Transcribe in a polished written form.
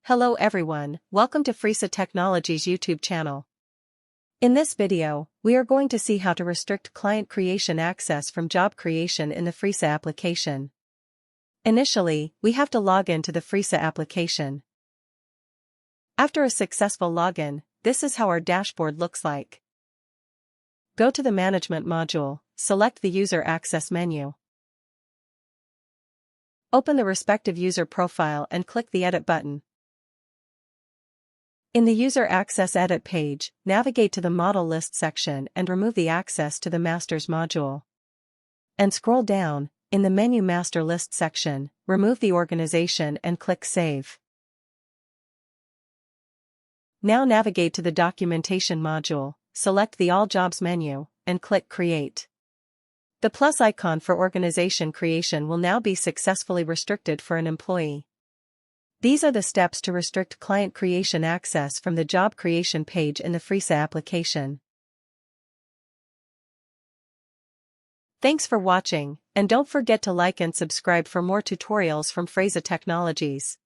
Hello everyone, welcome to Fresa Technologies YouTube channel. In this video, we are going to see how to restrict client creation access from job creation in the Fresa application. Initially, we have to log in to the Fresa application. After a successful login, this is how our dashboard looks like. Go to the Management module, select the User Access menu. Open the respective user profile and click the Edit button. In the User Access Edit page, navigate to the Model List section and remove the access to the Masters module. And scroll down, in the Menu Master List section, remove the organization and click Save. Now navigate to the Documentation module, select the All Jobs menu, and click Create. The plus icon for organization creation will now be successfully restricted for an employee. These are the steps to restrict client creation access from the job creation page in the Fresa application. Thanks for watching, and don't forget to like and subscribe for more tutorials from Fresa Technologies.